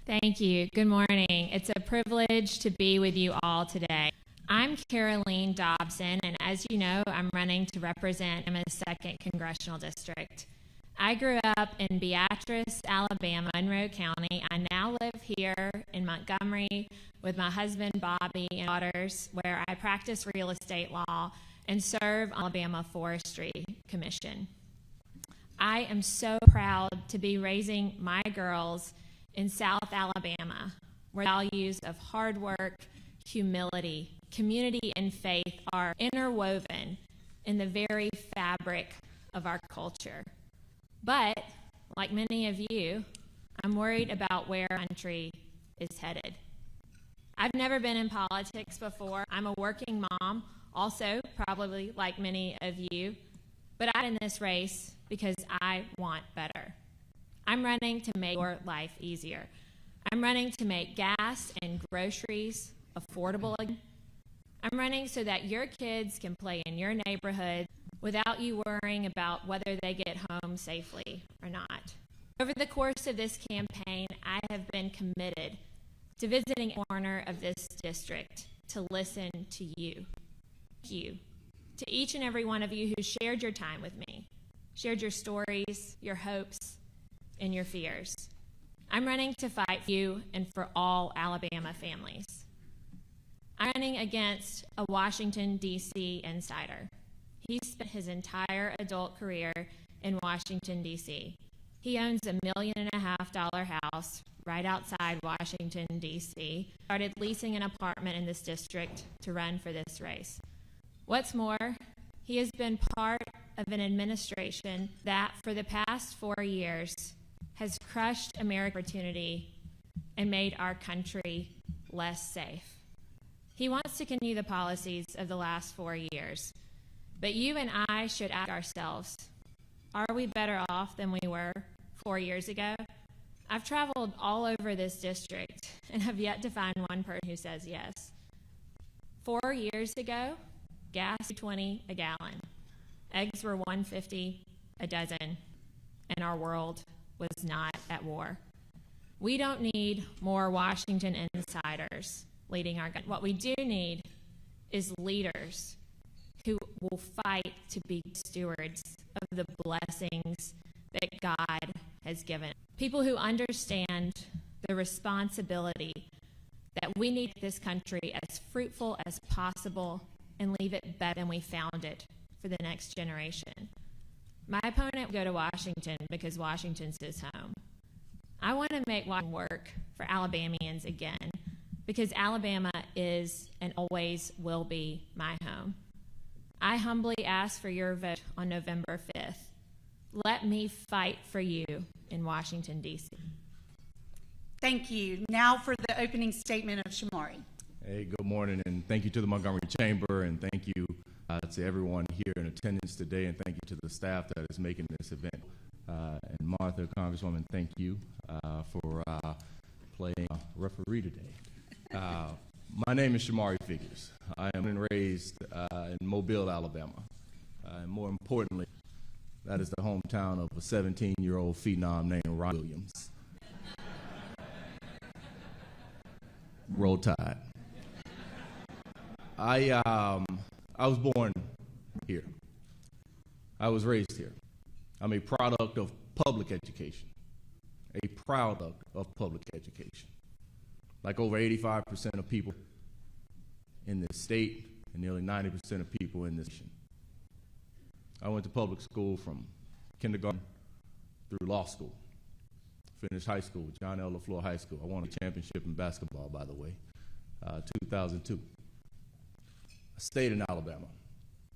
Thank you. Good morning. It's a privilege to be with you all today. I'm Caroleene Dobson, and as you know, I'm running to represent Alabama's 2nd Congressional District. I grew up in Beatrice, Alabama, Monroe County. I now live here in Montgomery with my husband, Bobby, and daughters, where I practice real estate law and serve on Alabama Forestry Commission. I am so proud to be raising my girls in South Alabama, where values of hard work, humility, community, and faith are interwoven in the very fabric of our culture. But, like many of you, I'm worried about where our country is headed. I've never been in politics before. I'm a working mom, also probably like many of you, but I'm in this race because I want better. I'm running to make your life easier. I'm running to make gas and groceries affordable again. I'm running so that your kids can play in your neighborhood without you worrying about whether they get home safely or not. Over the course of this campaign, I have been committed to visiting a corner of this district to listen to you. Thank you to each and every one of you who shared your time with me, shared your stories, your hopes, and your fears. I'm running to fight for you and for all Alabama families. I'm running against a Washington, D.C. insider. He spent his entire adult career in Washington, D.C. He owns a $1.5 million house right outside Washington, D.C. Started leasing an apartment in this district to run for this race. What's more, he has been part of an administration that for the past 4 years has crushed American opportunity and made our country less safe. He wants to continue the policies of the last 4 years. But you and I should ask ourselves, are we better off than we were 4 years ago? I've traveled all over this district and have yet to find one person who says yes. 4 years ago, gas was $2.20 a gallon. Eggs were $1.50 a dozen, and our world was not at war. We don't need more Washington insiders leading our country. What we do need is leaders who will fight to be stewards of the blessings that God has given. People who understand the responsibility that we need this country as fruitful as possible and leave it better than we found it for the next generation. My opponent will go to Washington because Washington's his home. I want to make Washington work for Alabamians again because Alabama is and always will be my home. I humbly ask for your vote on November 5th. Let me fight for you in Washington, D.C. Thank you. Now for the opening statement of Shomari. Hey, good morning, and thank you to the Montgomery Chamber, and thank you to everyone here in attendance today, and thank you to the staff that is making this event. And Martha, Congresswoman, thank you for playing referee today. My name is Shomari Figures. I am born and raised in Mobile, Alabama. And more importantly, that is the hometown of a 17-year-old phenom named Ron Williams. Roll Tide. I was born here. I was raised here. I'm a product of public education. A product of public education. Like over 85% of people in this state and nearly 90% of people in this nation. I went to public school from kindergarten through law school. Finished high school, John L. LaFleur High School. I won a championship in basketball, by the way, 2002. I stayed in Alabama.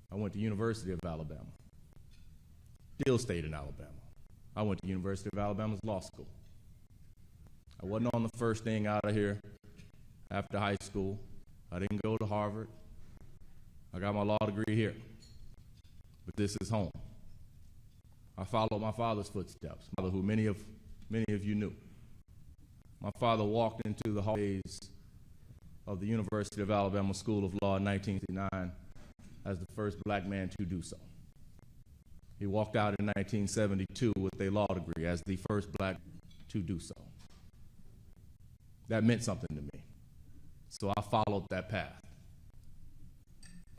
I went to University of Alabama. Still stayed in Alabama. I went to University of Alabama's law school. I wasn't on the first thing out of here after high school. I didn't go to Harvard. I got my law degree here. But this is home. I followed my father's footsteps, who many of you knew. My father walked into the hallways of the University of Alabama School of Law in 1969 as the first black man to do so. He walked out in 1972 with a law degree as the first black to do so. That meant something to me. So I followed that path.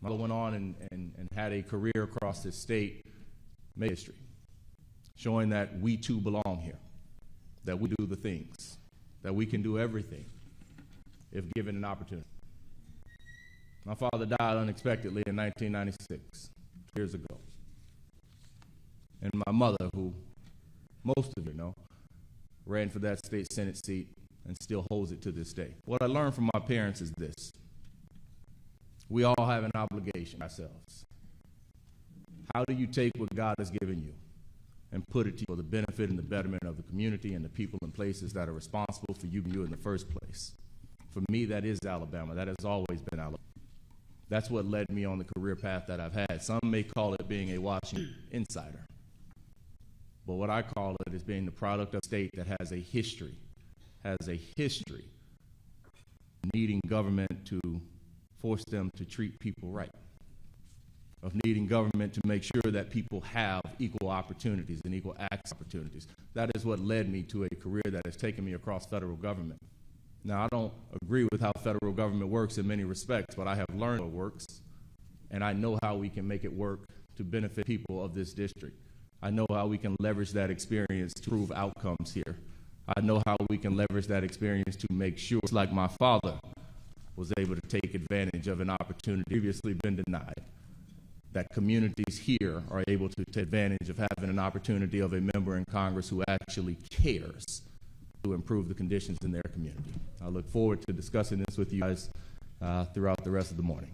My mother went on and had a career across this state, made history, showing that we too belong here, that we do the things, that we can do everything if given an opportunity. My father died unexpectedly in 1996, years ago. And my mother, who most of you know, ran for that state Senate seat and still holds it to this day. What I learned from my parents is this: we all have an obligation ourselves. How do you take what God has given you and put it to you for the benefit and the betterment of the community and the people and places that are responsible for you in the first place? For me, that is Alabama. That has always been Alabama. That's what led me on the career path that I've had. Some may call it being a Washington insider. But what I call it is being the product of a state that has a history needing government to force them to treat people right, of needing government to make sure that people have equal opportunities and equal access opportunities. That is what led me to a career that has taken me across federal government. Now, I don't agree with how federal government works in many respects, but I have learned how it works, and I know how we can make it work to benefit people of this district. I know how we can leverage that experience to improve outcomes here. I know how we can leverage that experience to make sure, like my father was able to take advantage of an opportunity previously been denied, that communities here are able to take advantage of having an opportunity of a member in Congress who actually cares to improve the conditions in their community. I look forward to discussing this with you guys throughout the rest of the morning.